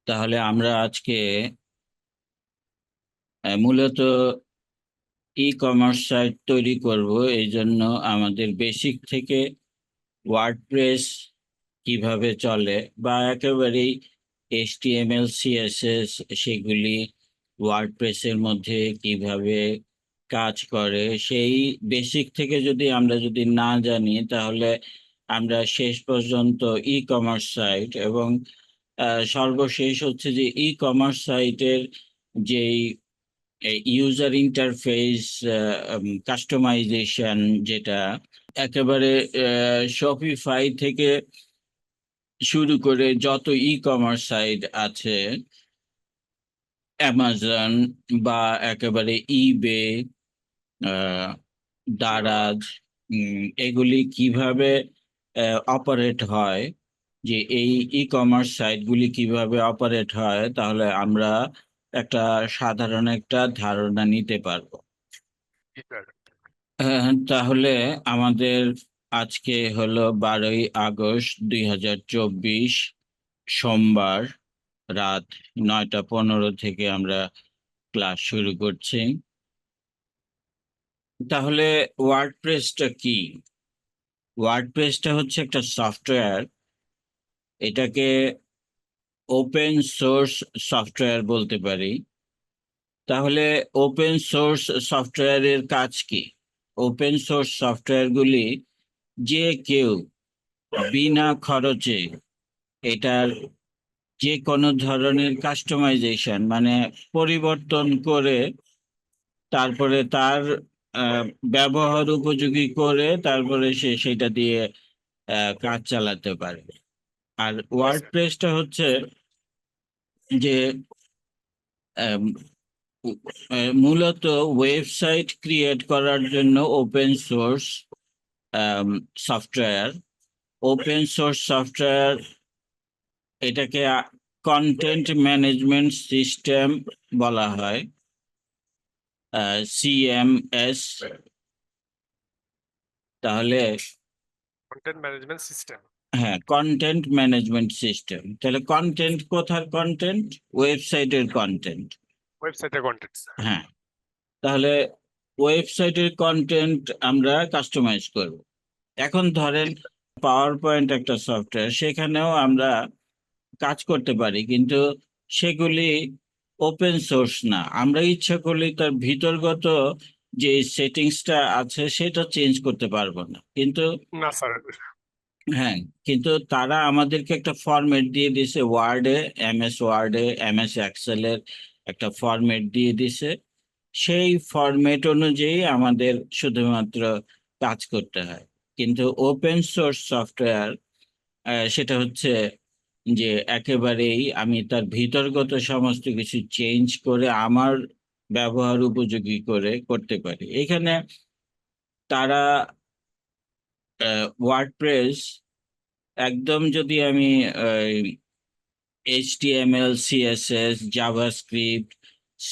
তাহলে আমরা আজকে মূলত ই কমার্স সাইট তৈরি করব। এই জন্য আমাদের বেসিক থেকে ওয়ার্ডপ্রেস কিভাবে চলে বা একেবারেই HTML CSS সেগুলি ওয়ার্ডপ্রেসের মধ্যে কিভাবে কাজ করে, সেই বেসিক থেকে যদি না জানি তাহলে আমরা শেষ পর্যন্ত ই কমার্স সাইট এবং সর্বশেষ হচ্ছে যে ই কমার্স সাইটের যেই ইউজার ইন্টারফেস কাস্টমাইজেশন, যেটা একেবারে শপিফাই থেকে শুরু করে যত ই কমার্স সাইট আছে, অ্যামাজন বা একেবারে ইবে, দারাজ, এগুলি কিভাবে অপারেট হয়, যে এই ই কমার্স সাইটগুলি কিভাবে অপারেট হয়, তাহলে আমরা একটা সাধারণ একটা ধারণা নিতে পারবো। তাহলে আমাদের আজকে হলো 12ই আগস্ট 2024, সোমবার, রাত 9:15 থেকে আমরা ক্লাস শুরু করছি। তাহলে ওয়ার্ডপ্রেসটা কি? ওয়ার্ডপ্রেসটা হচ্ছে একটা সফটওয়্যার। এটাকে ওপেন সোর্স সফটওয়্যার বলতে পারি। তাহলে ওপেন সোর্স সফটওয়্যারের কাজ কি? ওপেন সোর্স সফটওয়্যারগুলি যে কেউ বিনা খরচে এটার যে কোনো ধরনের কাস্টমাইজেশন, মানে পরিবর্তন করে তারপরে তার আহ, ব্যবহার উপযোগী করে তারপরে সে সেটা দিয়ে কাজ চালাতে পারে। আর ওয়ার্ডপ্রেসটা হচ্ছে যে আম, মূলত ওয়েবসাইট ক্রিয়েট করার জন্য open source software. Open source software এটাকে কন্টেন্ট ম্যানেজমেন্ট সিস্টেম বলা হয়, CMS। তাহলে কন্টেন্ট ম্যানেজমেন্ট সিস্টেম। হ্যাঁ, কন্টেন্ট ম্যানেজমেন্ট সিস্টেম। তাহলে কন্টেন্ট কোথার কন্টেন্ট? ওয়েবসাইটের কন্টেন্ট। ওয়েবসাইটের কন্টেন্টস। হ্যাঁ, তাহলে ওয়েবসাইটের কন্টেন্ট আমরা কাস্টমাইজ করব। এখন ধরেন পাওয়ার পয়েন্ট একটা সফটওয়্যার, সেখানেও আমরা কাজ করতে পারি, কিন্তু সেগুলি ওপেন সোর্স না। আমরা ইচ্ছা করলে তার ভিতরগত যে সেটিংসটা আছে সেটা চেঞ্জ করতে পারবো না। কিন্তু না স্যার। হ্যাঁ, কিন্তু তারা আমাদেরকে একটা ফরম্যাট দিয়ে দিছে ওয়ার্ডে, MS ওয়ার্ডে, MS এক্সেলের একটা ফরম্যাট দিয়ে দিছে। সেই ফরম্যাট অনুযায়ী আমাদের শুধুমাত্র কাজ করতে হয়। কিন্তু ওপেন সোর্স সফটওয়্যার সেটা হচ্ছে যে একেবারেই আমি তার ভিতরগত সমস্ত কিছু চেঞ্জ করে আমার ব্যবহার উপযোগী করে করতে পারি। এখানে তারা ওয়ার্ডপ্রেস একদম, যদি আমি HTML CSS JavaScript C++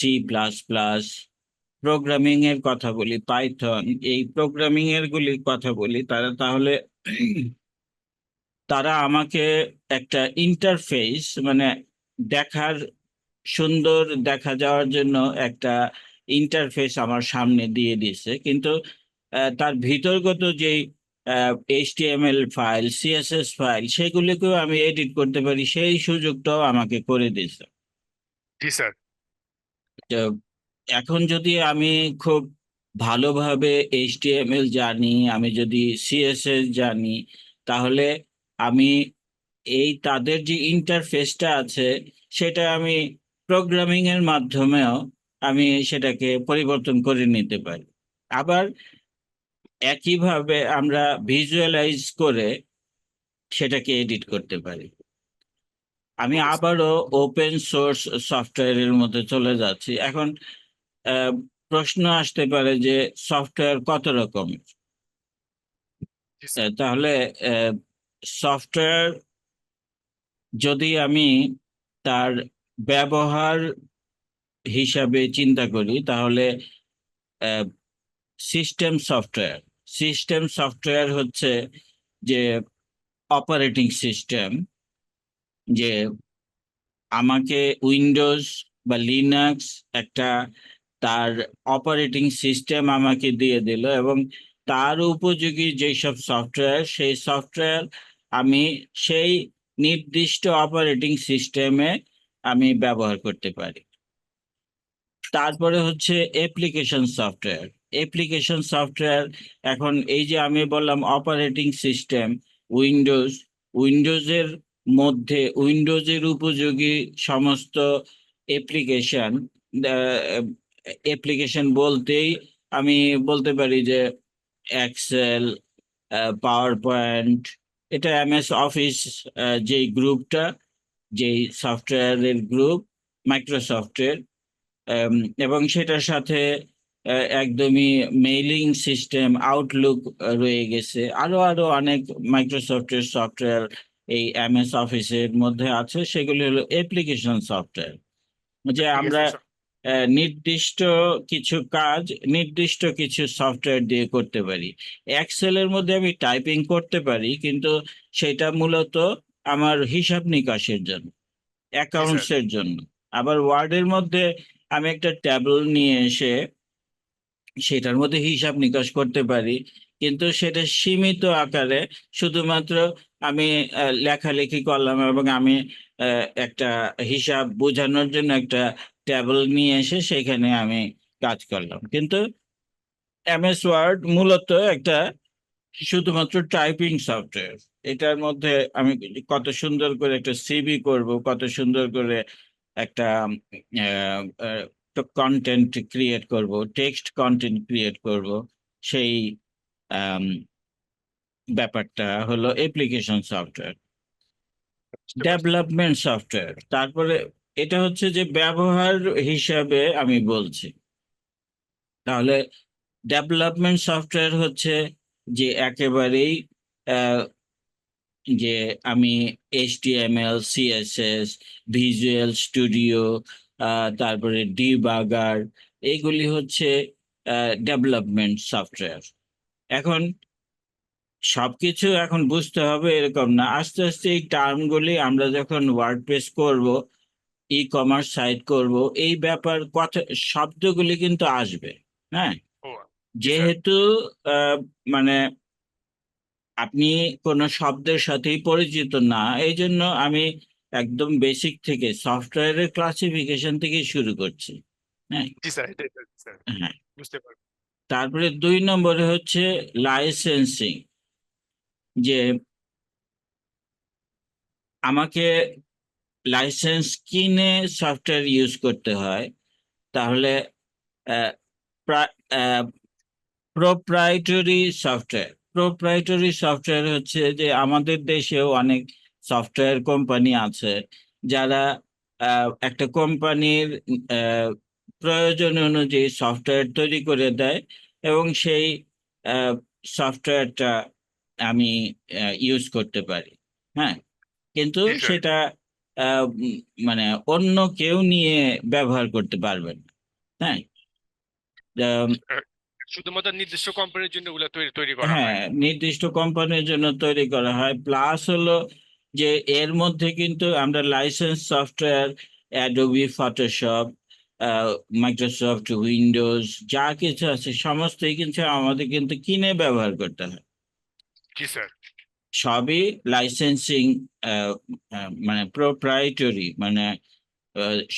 programming এর কথা বলি, পাইথন, এই প্রোগ্রামিং এর কথা বলি, তাহলে তারা আমাকে একটা ইন্টারফেস, মানে দেখার, সুন্দর দেখা যাওয়ার জন্য একটা ইন্টারফেস আমার সামনে দিয়ে দিছে। কিন্তু তার ভিতরগত যে HTML ফাইল, CSS ফাইল, সেগুলিকেও আমি এডিট করতে পারি, সেই সুযোগটাও আমাকে করে দিছে। জি স্যার। তো এখন যদি আমি খুব ভালোভাবে HTML জানি, আমি যদি CSS জানি, তাহলে আমি এই তাদের যে ইন্টারফেসটা আছে সেটা আমি প্রোগ্রামিং এর মাধ্যমেও আমি সেটাকে পরিবর্তন করে নিতে পারি। আবার একইভাবে আমরা ভিজুয়ালাইজ করে সেটাকে এডিট করতে পারি। আমি ওকে স্যার। আবারও ওপেন সোর্স সফটওয়্যারের মধ্যে চলে যাচ্ছি। এখন আহ, প্রশ্ন আসতে পারে যে সফটওয়্যার কত রকমের? জি স্যার। তাহলে সফটওয়্যার যদি আমি তার ব্যবহার হিসাবে চিন্তা করি, তাহলে সিস্টেম সফটওয়্যার হচ্ছে যে অপারেটিং সিস্টেম, যে আমাকে উইন্ডোজ বা লিনাক্স একটা তার অপারেটিং সিস্টেম আমাকে দিয়ে দিল, এবং তার উপযোগী যেসব সফটওয়্যার, সেই সফটওয়্যার আমি সেই নির্দিষ্ট অপারেটিং সিস্টেমে আমি ব্যবহার করতে পারি। তারপরে হচ্ছে অ্যাপ্লিকেশন সফটওয়্যার। অ্যাপ্লিকেশন সফটওয়্যার, এখন এই যে আমি বললাম অপারেটিং সিস্টেম উইন্ডোজ, উইন্ডোজের মধ্যে উইন্ডোজের উপযোগী সমস্ত অ্যাপ্লিকেশন, অ্যাপ্লিকেশন বলতেই আমি বলতে পারি যে এক্সেল, পাওয়ার পয়েন্ট, এটা এমএস অফিস, যেই গ্রুপটা, যেই সফটওয়্যারের গ্রুপ মাইক্রোসফটের, এবং সেটার সাথে একদমই মেইলিং সিস্টেম আউটলুক রয়ে গেছে, আরো আরো অনেক মাইক্রোসফটের সফটওয়্যার এই এমএস অফিসের মধ্যে আছে। সেগুলি হলো অ্যাপ্লিকেশন সফটওয়্যার, যে আমরা application software. নির্দিষ্ট কিছু কাজ নির্দিষ্ট কিছু সফটওয়্যার দিয়ে করতে পারি। এক্সেলের মধ্যে আমি টাইপিং করতে পারি, কিন্তু সেটা মূলত আমার হিসাব নিকাশের জন্য, অ্যাকাউন্টস এর জন্য। আবার ওয়ার্ডের মধ্যে আমি একটা ট্যাবল নিয়ে এসে সেটার মধ্যে হিসাব নিকাশ করতে পারি, কিন্তু সেটা সীমিত আকারে। শুধুমাত্র আমি লেখালেখি করলাম, এবং আমি একটা হিসাব বোঝানোর জন্য একটা ট্যাবল নিয়ে এসে সেখানে আমি কাজ করলাম। কিন্তু এমএস ওয়ার্ড মূলত একটা শুধুমাত্র টাইপিং সফটওয়্যার। এটার মধ্যে আমি কত সুন্দর করে একটা সিভি করব, কত সুন্দর করে একটা কন্টেন্ট ক্রিয়েট করব, টেক্সট কন্টেন্ট ক্রিয়েট করব, সেই আম, ব্যাপারটা হলো অ্যাপ্লিকেশন সফটওয়্যার। বুঝতে পারছি। ডেভেলপমেন্ট সফটওয়্যার, তারপরে এটা হচ্ছে যে ব্যবহার হিসাবে আমি বলছি। তাহলে ডেভেলপমেন্ট সফটওয়্যার হচ্ছে যে একেবারেই যে আমি এইচটিএমএল, সিএসএস, ভিজুয়াল স্টুডিও, তারপরে ডিবাগার, এইগুলি হচ্ছে ডেভেলপমেন্ট সফটওয়্যার। এখন সবকিছু এখন বুঝতে হবে এরকম না, আস্তে আস্তে এই টার্মগুলি আমরা যখন ওয়ার্ডপ্রেস করব, ই কমার্স সাইট করব, এই ব্যাপার কথা শব্দগুলি কিন্তু আসবে। হ্যাঁ, ও জি স্যার। যেহেতু আহ, মানে আপনি কোনো শব্দের সাথেই পরিচিত না, এই জন্য আমি একদম বেসিক থেকে সফটওয়্যারের ক্লাসিফিকেশন থেকে শুরু করছি। হ্যাঁ, জি স্যার, এটাই স্যার, হ্যাঁ। বুঝতে পারছি। তারপরে 2 নম্বরে হচ্ছে লাইসেন্সিং, যে আমাকে লাইসেন্স কিনে সফটওয়্যার ইউজ করতে হয়। তাহলে প্রোপ্রাইটরি সফটওয়্যার, প্রোপ্রাইটরি সফটওয়্যার হচ্ছে যে আমাদের দেশেও অনেক সফটওয়্যার কোম্পানি আছে, যারা একটা কোম্পানির প্রয়োজন অনুযায়ী সফটওয়্যার তৈরি করে দেয়, এবং সেই সফটওয়্যারটা আমি ইউজ করতে পারি। হ্যাঁ, কিন্তু জি স্যার। সেটা মানে অন্য কেউ নিয়ে ব্যবহার করতে পারবেন না। হ্যাঁ, আহ, শুধুমাত্র নির্দিষ্ট কোম্পানির জন্য ওগুলো তৈরি তৈরি করা হ্যাঁ, হয়। নির্দিষ্ট কোম্পানির জন্য তৈরি করা হয়। প্লাস হলো যে এর মধ্যে কিন্তু আমরা licence software, Adobe Photoshop, Microsoft Windows, যা কিছু আছে সমস্তই কিন্তু আমাদের কিন্তু কিনে ব্যবহার করতে হয়। জি স্যার। সবই লাইসেন্সিং, মানে প্রোপ্রাইটরি, মানে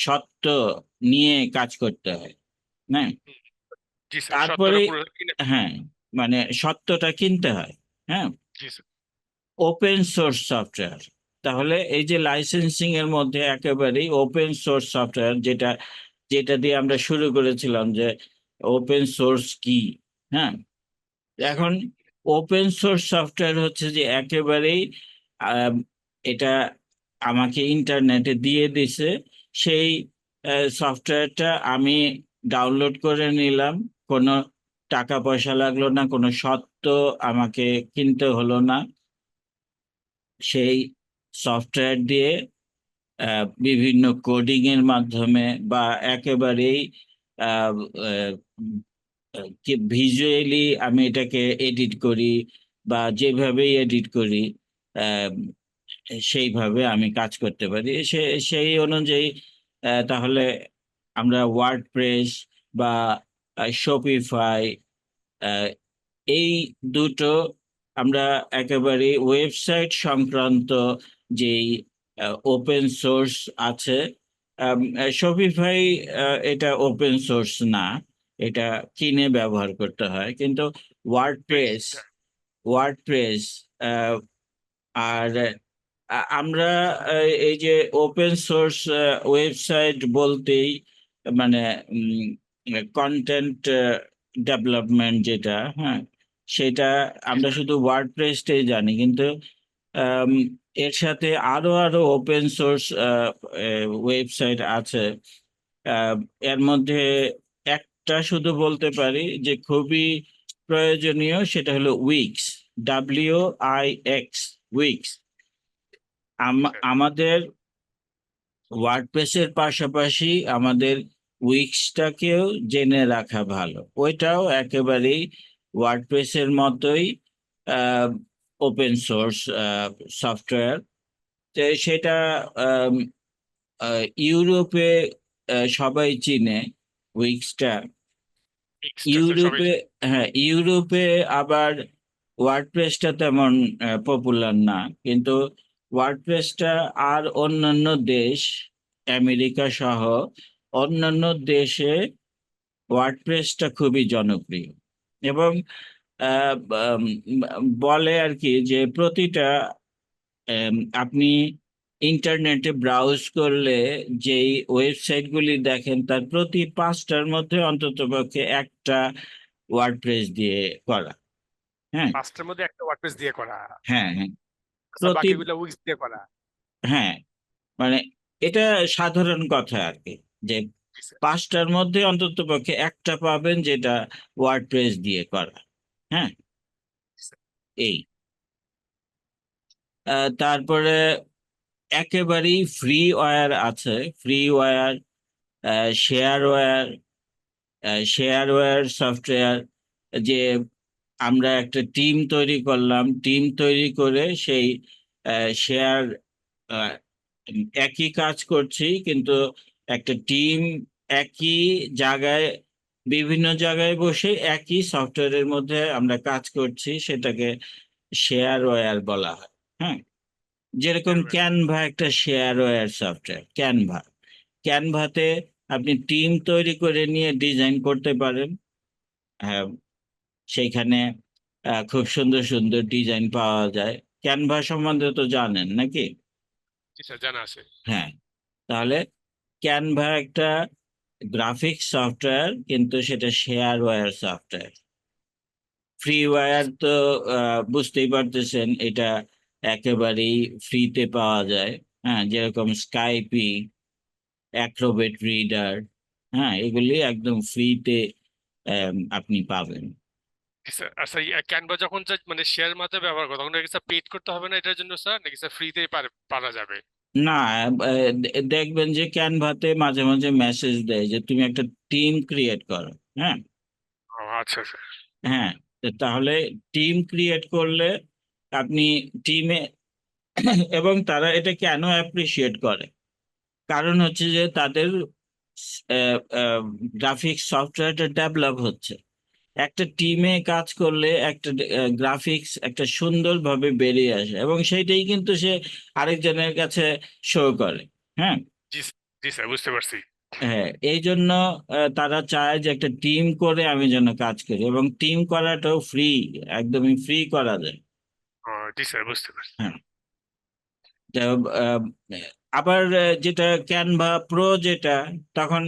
সত্ত্ব নিয়ে কাজ করতে হয়। হ্যাঁ, জি স্যার, তারপরে সত্তর পুরো কিনে। হ্যাঁ, মানে সত্ত্বটা কিনতে হয়। হ্যাঁ, জি স্যার। ওপেন সোর্স সফটওয়্যার, তাহলে এই যে লাইসেন্সিং এর মধ্যে একেবারেই ওপেন সোর্স সফটওয়্যার, যেটা যেটা দিয়ে আমরা শুরু করেছিলাম যে ওপেন সোর্স কি। হ্যাঁ, জি স্যার। এখন ওপেন সোর্স সফটওয়্যার হচ্ছে যে একেবারেই আম, এটা আমাকে ইন্টারনেটে দিয়ে দিছে, সেই সফটওয়্যারটা আমি ডাউনলোড করে নিলাম, কোনো টাকা পয়সা লাগলো না, কোনো সত্ত্ব আমাকে কিনতে হলো না। সেই সফটওয়্যার দিয়ে বিভিন্ন কোডিং এর মাধ্যমে বা একেবারেই কি ভিজুয়ালি আমি এটাকে এডিট করি, বা যেভাবেই এডিট করি, সেইভাবে আমি কাজ করতে পারি। সেই অনুযায়ী তাহলে আমরা ওয়ার্ডপ্রেস বা শপিফাই, এই দুটো আমরা একেবারে ওয়েবসাইট সংক্রান্ত যেই ওপেন সোর্স আছে, শপিফাই এটা ওপেন সোর্স না, এটা কিনে ব্যবহার করতে হয়, কিন্তু ওয়ার্ডপ্রেস ওয়ার্ডপ্রেস আর আমরা এই যে ওপেন সোর্স ওয়েবসাইট বলতেই মানে কন্টেন্ট ডেভেলপমেন্ট যেটা, হ্যাঁ, সেটা আমরা শুধু ওয়ার্ডপ্রেসটাই জানি, কিন্তু আম, এর সাথে আরো আরো ওপেন সোর্স ওয়েবসাইট আছে। আহ, এর মধ্যে একটা শুধু বলতে পারি যে খুবই প্রয়োজনীয়, সেটা হলো উইক্স, WIX, উইক্স। আমাদের ওয়ার্ডপ্রেসের পাশাপাশি আমাদের উইক্সটাকেও জেনে রাখা ভালো। ওইটাও একেবারেই ওয়ার্ডপ্রেসের মতোই ওপেন সোর্স সফটওয়্যার। তো সেটা আম, ইউরোপে সবাই চিনে উইক্সটা। সবাই ইউরোপে, হ্যাঁ, ইউরোপে আবার ওয়ার্ডপ্রেসটা তেমন পপুলার না, কিন্তু ওয়ার্ডপ্রেসটা আর অন্যান্য দেশ, আমেরিকা সহ অন্যান্য দেশে ওয়ার্ডপ্রেসটা খুবই জনপ্রিয়। এবং আহ, উম, বলে আর কি যে প্রতিটা আপনি ইন্টারনেটে ব্রাউজ করলে যেই ওয়েবসাইটগুলি দেখেন তার প্রতি 5টার মধ্যে অন্ততপক্ষে একটা ওয়ার্ডপ্রেস দিয়ে করা। হ্যাঁ, 5টার মধ্যে একটা ওয়ার্ডপ্রেস দিয়ে করা, হ্যাঁ, হ্যাঁ, আচ্ছা প্রতি, বাকিগুলো উইক্স দিয়ে করা। হ্যাঁ, মানে এটা সাধারণ কথা আর কি, যে জি স্যার। 5টার মধ্যে অন্ততপক্ষে একটা পাবেন যেটা ওয়ার্ডপ্রেস দিয়ে করা। হ্যাঁ, এই তারপরে একেবারেই ফ্রি ওয়্যার আছে, ফ্রি ওয়্যার, শেয়ারওয়্যার, শেয়ারওয়্যার সফটওয়্যার, যে আমরা একটা টিম তৈরি করলাম, টিম তৈরি করে সেই শেয়ার, একই কাজ করছি কিন্তু একটা টিম একই জায়গায়, বিভিন্ন জায়গায় বসে একই সফটওয়্যারের মধ্যে আমরা কাজ করছি, সেটাকে শেয়ারওয়্যার বলা হয়। হ্যাঁ, যেরকম ক্যানভা একটা শেয়ারওয়্যার সফটওয়্যার। ক্যানভাতে আপনি টিম তৈরি করে নিয়ে ডিজাইন করতে পারেন। হ্যাঁ, সেইখানে খুব সুন্দর সুন্দর ডিজাইন পাওয়া যায়। ক্যানভা সম্বন্ধে তো জানেন নাকি? জি স্যার, জানা আছে। হ্যাঁ, তাহলে ক্যানভা একটা গ্রাফিক্স সফটওয়্যার, কিন্তু সেটা শেয়ারওয়্যার সফটওয়্যার। ফ্রিওয়্যার তো বুঝতেই পারতেছেন, এটা একেবারেই ফ্রিতে পাওয়া যায়। হ্যাঁ, যেরকম স্কাইপি, অ্যাক্রোবেট রিডার, হ্যাঁ, এগুলি একদম ফ্রিতে আপনি পাবেন। জি স্যার। আচ্ছা, ক্যানভা যখন মানে শেয়ার মাধ্যমে ব্যবহার করো তখন কি স্যার পেড করতে হবে না এটার জন্য স্যার, নাকি স্যার ফ্রিতেই পারা যাবে? না, দেখবেন যে ক্যানভাতে মাঝে মাঝে মেসেজ দেয় যে তুমি একটা টিম ক্রিয়েট করো। হ্যাঁ, ও আচ্ছা স্যার। হ্যাঁ, তো তাহলে টিম ক্রিয়েট করলে আপনি টিমে এবং তারা এটা কেন অ্যাপ্রিসিয়েট করে, কারণ হচ্ছে যে তাদের গ্রাফিক্স সফটওয়্যারটা ডেভেলপ হচ্ছে। একটা টিমে কাজ করলে একটা গ্রাফিক্স একটা সুন্দরভাবে বেরিয়ে আসে, এবং সেইটাই কিন্তু সে আরেকজনের কাছে শো করে। হ্যাঁ, জি জি স্যার, বুঝতে পারছি। হ্যাঁ, এই জন্য তারা চায় যে একটা টিম করে আমি যেন কাজ করি, এবং টিম করাটাও ফ্রি, একদমই ফ্রি করা যায়। ও জি স্যার, বুঝতে পারছি। হ্যাঁ, তা, আহ, আবার যেটা ক্যানভা প্রো যেটা, তখন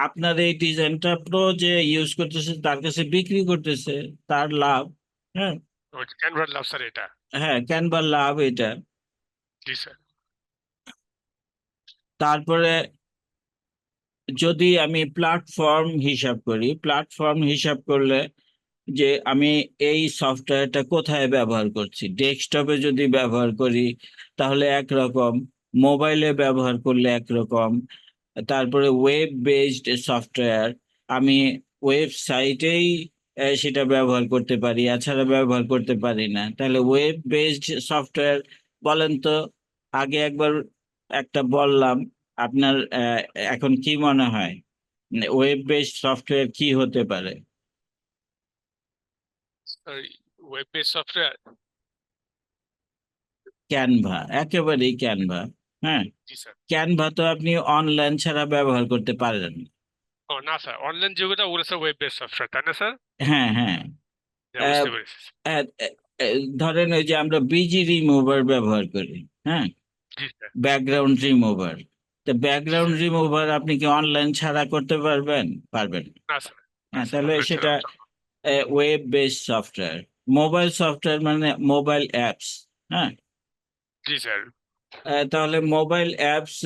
আপনার এই ডিজাইনটা প্রো যে ইউজ করতেছে তার কাছে বিক্রি করতেছে, তার লাভ। হ্যাঁ, ও ক্যানভার লাভ স্যার এটা। হ্যাঁ, ক্যানভার লাভ এটা। জি স্যার। তারপরে যদি আমি প্ল্যাটফর্ম হিসাব করি, প্ল্যাটফর্ম হিসাব করলে যে আমি এই সফটওয়্যারটা কোথায় ব্যবহার করছি, ডেস্কটপে যদি ব্যবহার করি তাহলে একরকম, মোবাইলে ব্যবহার করলে একরকম, তারপরে ওয়েব বেসড সফটওয়্যার আমি ওয়েবসাইটেই সেটা ব্যবহার করতে পারি, এছাড়া ব্যবহার করতে পারি না। তাহলে ওয়েব বেসড সফটওয়্যার বলেন তো আগে একবার একটা বললাম, আপনার এখন কি মনে হয় ওয়েব বেসড সফটওয়্যার কি হতে পারে? Web base software. ক্যানভা, একেবারেই ক্যানভা। হ্যাঁ, জি স্যার। ক্যানভা তো আপনি অনলাইন ছাড়া ব্যবহার করতে পারেন না। ও না স্যার, অনলাইন যেগুলো ওগুলো স্যার ওয়েব বেস সফটওয়্যার, তাই না স্যার? হ্যাঁ, হ্যাঁ। হ্যাঁ, আহ, বুঝতে পেরেছি। আহ, ধরেন ওই যে আমরা বিজি রিমুভার ব্যবহার করি, হ্যাঁ, জি স্যার। Background remover. তো জি ব্যাকগ্রাউন্ড স্যার। রিমুভার আপনি কি অনলাইন ছাড়া করতে পারবেন? পারবেন না। না স্যার। না হ্যাঁ, স্যার, তাহলে অনলাইন ছাড়া সেটা সম্ভব। Web based software. Mobile software মানে মোবাইল অ্যাপস। হ্যাঁ, জি স্যার। তাহলে মোবাইল অ্যাপস,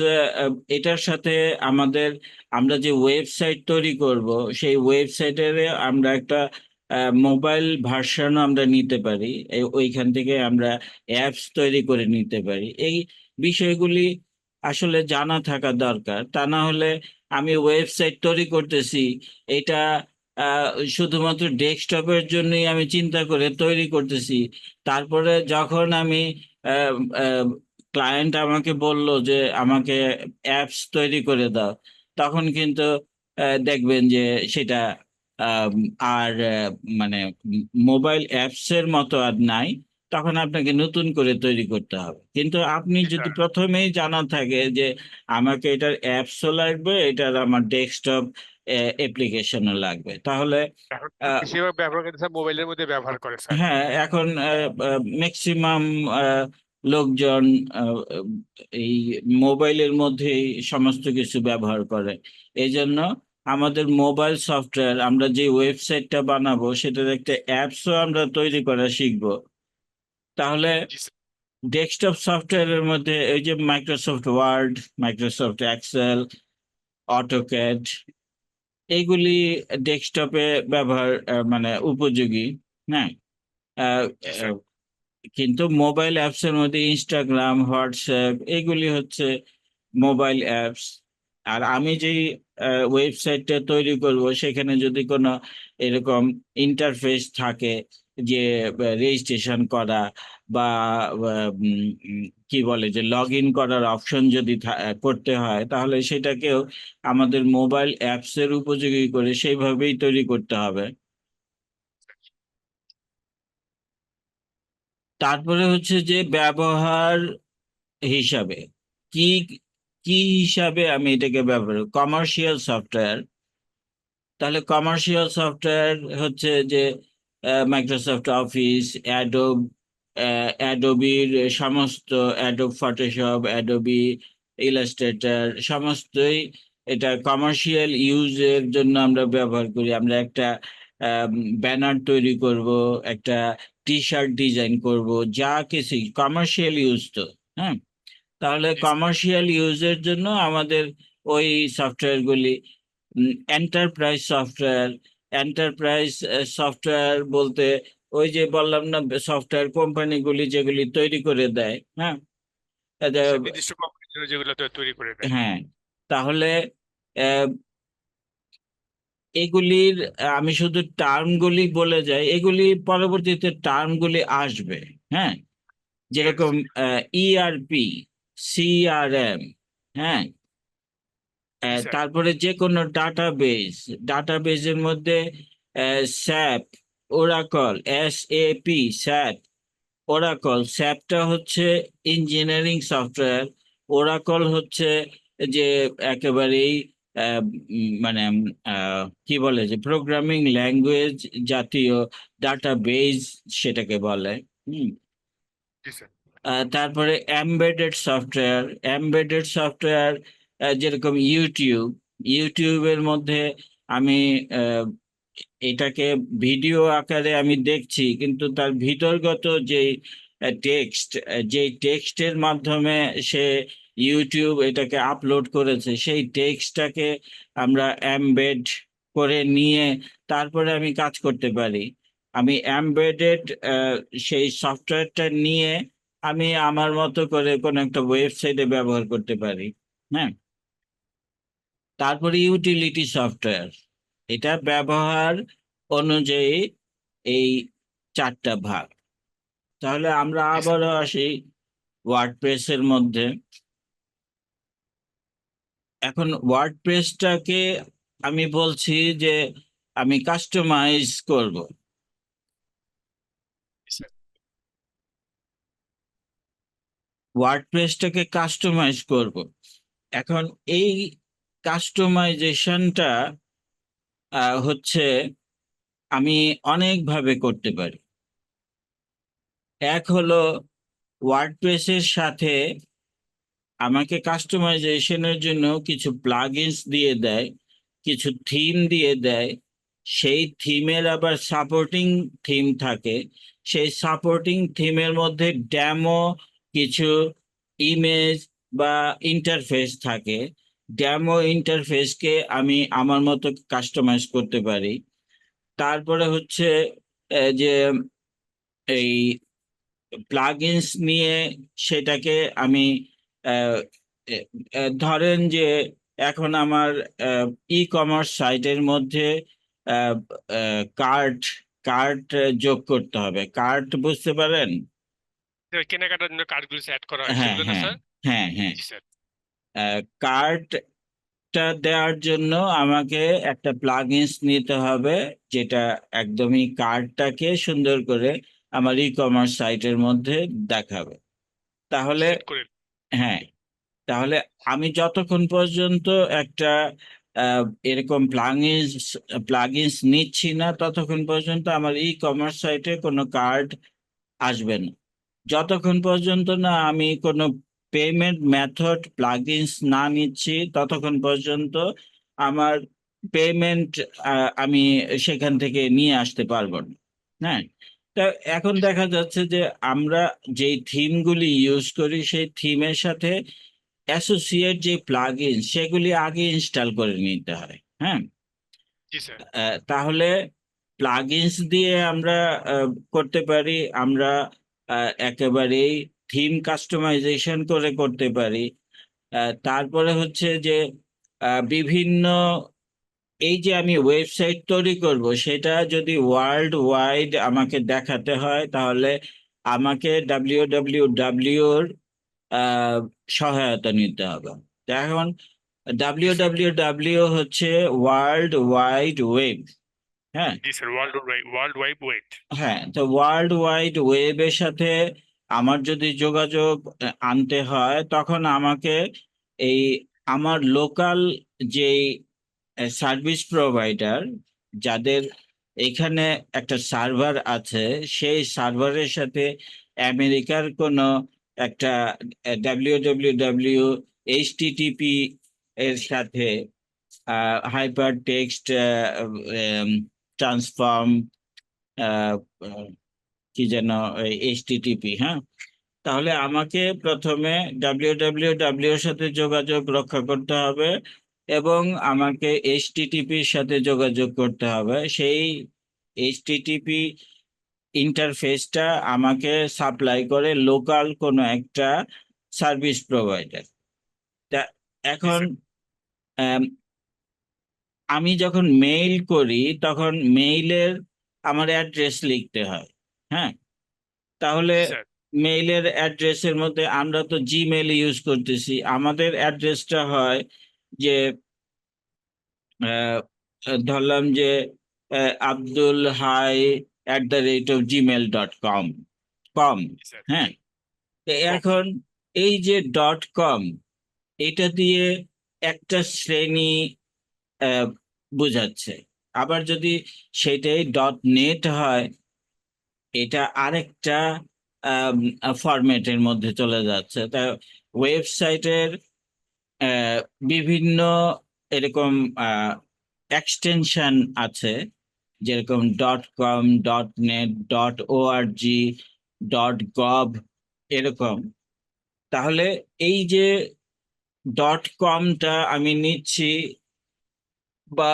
এটার সাথে আমাদের, আমরা যে ওয়েবসাইট তৈরি করব, সেই ওয়েবসাইটের আমরা একটা মোবাইল ভার্সনও আমরা নিতে পারি। ওইখান থেকে আমরা অ্যাপস তৈরি করে নিতে পারি। এই বিষয়গুলি আসলে জানা থাকা দরকার, তা না হলে আমি ওয়েবসাইট তৈরি করতেছি, এটা আহ, শুধুমাত্র ডেস্কটপের জন্যই আমি চিন্তা করে তৈরি করতেছি। তারপরে যখন আমি ক্লায়েন্ট আমাকে বলল যে আমাকে অ্যাপস তৈরি করে দাও, তখন কিন্তু দেখবেন যে সেটা আম, আর মানে মোবাইল অ্যাপসের মতো আর নাই। তখন আপনাকে নতুন করে তৈরি করতে হবে। কিন্তু আপনি জি যদি স্যার। প্রথমেই জানা থাকে যে আমাকে এটার অ্যাপসও লাগবে, এটার আমার ডেস্কটপ অ্যাপ্লিকেশনও লাগবে, তাহলে এখন তো বেশিরভাগ ব্যবহারকারী স্যার মোবাইলের মধ্যে ব্যবহার করে স্যার। হ্যাঁ, এখন ম্যাক্সিমাম লোকজন আহ, এই মোবাইলের মধ্যেই সমস্ত কিছু ব্যবহার করে। এই জন্য আমাদের মোবাইল সফটওয়্যার, আমরা যে ওয়েবসাইটটা বানাবো সেটার একটা অ্যাপসও আমরা তৈরি করা শিখবো। তাহলে জি স্যার। ডেস্কটপ সফটওয়্যারের মধ্যে এই যে Microsoft Word, Microsoft Excel, AutoCAD, এইগুলি ডেস্কটপে ব্যবহার মানে উপযোগী। হ্যাঁ, আহ, জি স্যার। আহ, কিন্তু মোবাইল অ্যাপস এর মধ্যে ইনস্টাগ্রাম, হোয়াটসঅ্যাপ এগুলি হচ্ছে মোবাইল অ্যাপস। আর আমি যেই ওয়েবসাইটটা তৈরি করব, সেখানে যদি কোনো এরকম ইন্টারফেস থাকে, যে রেজিস্ট্রেশন করা বা কি বলে যে লগ ইন করার অপশন যদি করতে হয়, তাহলে সেটাকেও আমাদের মোবাইল অ্যাপস এর উপযোগী করে সেইভাবেই তৈরি করতে হবে। তারপরে হচ্ছে যে ব্যবহার হিসাবে কি কি হিসাবে আমি এটাকে ব্যবহার, কমার্শিয়াল সফটওয়্যার। তাহলে কমার্শিয়াল সফটওয়্যার হচ্ছে যে মাইক্রোসফট অফিস, অ্যাডোব, অ্যাডোবির সমস্ত, অ্যাডোব ফটোশপ, অ্যাডোবি ইলাস্ট্রেটর, সমস্তই এটা কমার্শিয়াল ইউজের জন্য আমরা ব্যবহার করি। আমরা একটা ব্যানার তৈরি করব, একটা টি শার্ট ডিজাইন করব, যা কিছু কমার্শিয়াল ইউজ তো। হ্যাঁ, তাহলে জি স্যার। কমার্শিয়াল ইউজের জন্য আমাদের ওই সফটওয়্যারগুলি। এন্টারপ্রাইজ সফটওয়্যার, এন্টারপ্রাইজ সফটওয়্যার বলতে ওই যে বললাম না, সফটওয়্যার কোম্পানিগুলি যেগুলি তৈরি করে দেয়। হ্যাঁ, জি এদের- স্যার, নির্দিষ্ট কোম্পানির জন্য যেগুলো তৈরি করে দেয়। হ্যাঁ, তাহলে আহ, এগুলির আমি শুধু টার্মগুলি বলে যাই, এগুলি পরবর্তীতে টার্মগুলি আসবে। হ্যাঁ, ঠিক আছে যেরকম স্যার। ইআরপি, সিআরএম, হ্যাঁ, জি স্যার। তারপরে যে কোনো ডাটাবেজ, ডাটাবেজের মধ্যে SAP, Oracle, SAP, SAP, Oracle. স্যাপটা হচ্ছে ইঞ্জিনিয়ারিং সফটওয়্যার, ওরাকল হচ্ছে যে একেবারেই মানে কি বলে যে প্রোগ্রামিং ল্যাঙ্গুয়েজ জাতীয় ডাটাবেজ সেটাকে বলে। হুম। জি স্যার। তারপরে এমবেডেড সফটওয়্যার, এমবেডেড সফটওয়্যার যেরকম ইউটিউব, ইউটিউবের মধ্যে আমি আহ, এটাকে ভিডিও আকারে আমি দেখছি, কিন্তু তার ভিতরগত যে টেক্সট, যে টেক্সটের মাধ্যমে সে ইউটিউব এটাকে আপলোড করেছে, সেই টেক্সটটাকে আমরা এমবেড করে নিয়ে তারপরে আমি কাজ করতে পারি। আমি এমবেডেড সেই সফটওয়্যারটা নিয়ে আমি আমার মতো করে কোনো একটা ওয়েবসাইটে ব্যবহার করতে পারি। হ্যাঁ, তারপরে ইউটিলিটি সফটওয়্যার, এটা ব্যবহার অনুযায়ী এই চারটা ভাগ। তাহলে আমরা জি স্যার। আবারও আসি ওয়ার্ডপ্রেসের মধ্যে। এখন ওয়ার্ডপ্রেসটাকে আমি বলছি যে আমি কাস্টমাইজ করব। স্যার ওয়ার্ডপ্রেসটাকে কাস্টমাইজ করব। এখন এই কাস্টমাইজেশনটা হচ্ছে আমি অনেকভাবে করতে পারি। এক হলো ওয়ার্ডপ্রেসের সাথে আমাকে কাস্টমাইজেশনের জন্য কিছু প্লাগইনস দিয়ে দেয়, কিছু থিম দিয়ে দেয়। সেই থিমের আবার সাপোর্টিং থিম থাকে। সেই সাপোর্টিং থিমের মধ্যে ডেমো কিছু ইমেজ বা ইন্টারফেস থাকে। ডেমো ইন্টারফেসকে আমি আমার মতো কাস্টমাইজ করতে পারি। তারপরে হচ্ছে যে এই প্লাগইনস নিয়ে সেটাকে আমি আহ, ধরেন যে এখন আমার ই কমার্স সাইটের মধ্যে কার্ট কার্ট যোগ করতে হবে। কার্ট বুঝতে পারেন? কেনাকাটার জন্য কার্ডগুলো অ্যাড করা হয় হ্যাঁ, সেগুলো না হ্যাঁ, স্যার? হ্যাঁ, হ্যাঁ। জি স্যার। কার্টটা দেওয়ার জন্য আমাকে একটা প্লাগইনস নিতে হবে, যেটা একদমই কার্টটাকে সুন্দর করে আমার ই কমার্স সাইটের মধ্যে দেখাবে। তাহলে সেট করে। হ্যাঁ, তাহলে আমি যতক্ষণ পর্যন্ত একটা এরকম প্লাগইনস নিচ্ছি না, ততক্ষণ পর্যন্ত আমার ই কমার্স সাইটে কোনো কার্ড আসবে না। যতক্ষণ পর্যন্ত না আমি কোনো পেমেন্ট মেথড প্লাগইনস না নিচ্ছি, ততক্ষণ পর্যন্ত আমার পেমেন্ট আমি সেখান থেকে নিয়ে আসতে পারবো না। হ্যাঁ। তা এখন জি স্যার। দেখা যাচ্ছে যে আমরা যেই থিমগুলি ইউজ করি সেই থিমের সাথে অ্যাসোসিয়েট যে প্লাগইন সেগুলি আগে ইনস্টল করে নিতে হয়। হ্যাঁ। জি স্যার। তাহলে প্লাগইনস দিয়ে আমরা করতে পারি। আমরা একেবারেই থিম কাস্টমাইজেশন করে করতে পারি। তারপরে হচ্ছে যে বিভিন্ন এই যে আমি ওয়েবসাইট তৈরি করব, সেটা যদি ওয়ার্ল্ড ওয়াইড আমাকে দেখাতে হয়, তাহলে আমাকে ডাব্লিউডাব্লিউডাব্লিউর সহায়তা নিতে হবে। তো এখন জি স্যার। ডাব্লিউডাব্লিউডাব্লিউ হচ্ছে ওয়ার্ল্ড ওয়াইড ওয়েব। হ্যাঁ। জি স্যার, ওয়ার্ল্ড ওয়াইড ওয়েট। হ্যাঁ, তো ওয়ার্ল্ড ওয়াইড ওয়েবের সাথে আমার যদি যোগাযোগ আনতে হয়, তখন আমাকে এই আমার লোকাল যেই সার্ভিস প্রোভাইডার, যাদের এখানে একটা সার্ভার আছে, সেই সার্ভারের সাথে আমেরিকার কোনো একটা ডাব্লিউডাব্লিউডাব্লিউ এইচটিটিপি এর সাথে হাইপার টেক্সট ট্রান্সফর্ম কি যেন এইচটিটিপি। হ্যাঁ। তাহলে আমাকে প্রথমে ডাব্লিউডাব্লিউডাব্লিউ এর সাথে যোগাযোগ রক্ষা করতে হবে এবং আমাকে এইচটিটিপির সাথে যোগাযোগ করতে হবে। সেই এইচটিটিপি ইন্টারফেসটা আমাকে সাপ্লাই করে লোকাল কোনো একটা সার্ভিস প্রোভাইডার। তা জি এখন স্যার। আম, আমি যখন মেইল করি, তখন মেইলের আমার অ্যাড্রেস লিখতে হয়। হ্যাঁ। তাহলে জি স্যার। মেইলের অ্যাড্রেসের মধ্যে আমরা তো জিমেল ইউজ করতেছি, আমাদের অ্যাড্রেসটা হয় যে ধরলাম যে আব্দুল হাই @gmail.com কম। জি স্যার। হ্যাঁ। তো কম। এখন এই যে .com, এটা দিয়ে একটা শ্রেণী আহ, বোঝাচ্ছে। আবার যদি সেটাই .net হয়, এটা আরেকটা ফরম্যাটের মধ্যে চলে যাচ্ছে। তা ওয়েবসাইটের বিভিন্ন এরকম এক্সটেনশন আছে, যেরকম .com, .net, .org, .gov, এরকম। তাহলে এই যে .comটা আমি নিচ্ছি বা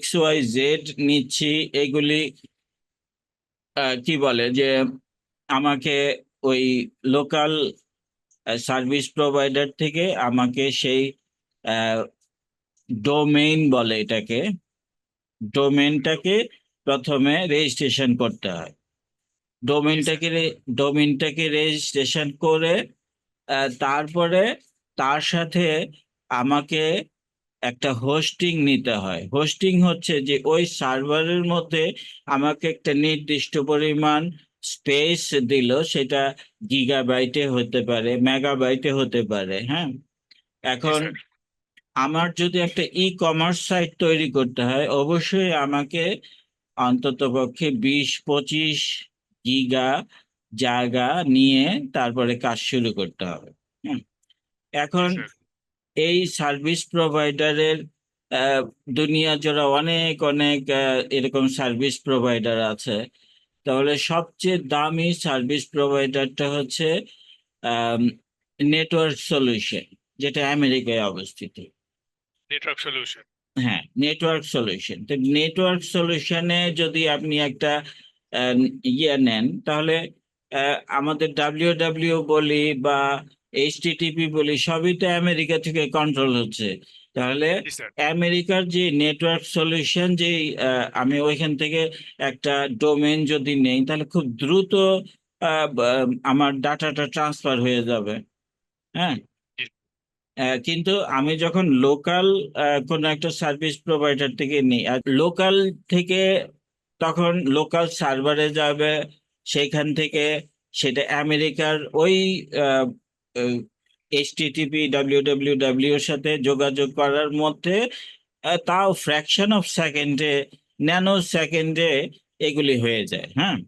.xyz নিচ্ছি, এগুলি কি বলে যে আমাকে ওই লোকাল সার্ভিস প্রোভাইডার থেকে আমাকে সেই ডোমেইন বলে এটাকে, ডোমেইনটাকে প্রথমে রেজিস্ট্রেশন করতে হয়। জি স্যার। ডোমেইনটাকে ডোমেইনটাকে রেজিস্ট্রেশন করে তারপরে তার সাথে আমাকে একটা হোস্টিং নিতে হয়। হোস্টিং হচ্ছে যে ওই সার্ভারের মধ্যে আমাকে একটা নির্দিষ্ট পরিমাণ স্পেস দিল, সেটা গিগাবাইটে হতে পারে, মেগাবাইটে হতে পারে। হ্যাঁ, জি এখন স্যার। আমার যদি একটা ই কমার্স সাইট তৈরি করতে হয়, অবশ্যই আমাকে অন্ততপক্ষে 20-25 গিগা জায়গা নিয়ে তারপরে কাজ শুরু করতে হবে। হুম, জি এখন স্যার। এই সার্ভিস প্রোভাইডারের দুনিয়া জোড়া অনেক অনেক এরকম সার্ভিস প্রোভাইডার আছে। তাহলে সবচেয়ে দামি সার্ভিস প্রোভাইডারটা হচ্ছে নেটওয়ার্ক সলিউশন, যেটা আমেরিকায় অবস্থিত। Network solution. হ্যাঁ, নেটওয়ার্ক সলিউশন। তো নেটওয়ার্ক সলিউশনে যদি আপনি একটা ইয়ে নেন, তাহলে আমাদের ডাব্লিউ বলি বা এইচটিটিপি বলি, সবই তো আমেরিকা থেকে কন্ট্রোল হচ্ছে। তাহলে জি স্যার। আমেরিকার যে নেটওয়ার্ক সলিউশন, যে আমি ওইখান থেকে একটা ডোমেন যদি নেই, তাহলে খুব দ্রুত আমার ডাটাটা ট্রান্সফার হয়ে যাবে। হ্যাঁ, জি। কিন্তু আমি যখন লোকাল কোনো একটা সার্ভিস প্রোভাইডার থেকে নিই, আর লোকাল থেকে তখন লোকাল সার্ভারে যাবে, সেইখান থেকে সেটা আমেরিকার ওই এইচটিটিপি ডাব্লিউ এর সাথে যোগাযোগ করার মধ্যে তাও ফ্র্যাকশন অফ সেকেন্ডে, ন্যানো সেকেন্ডে এগুলি হয়ে যায়। হ্যাঁ,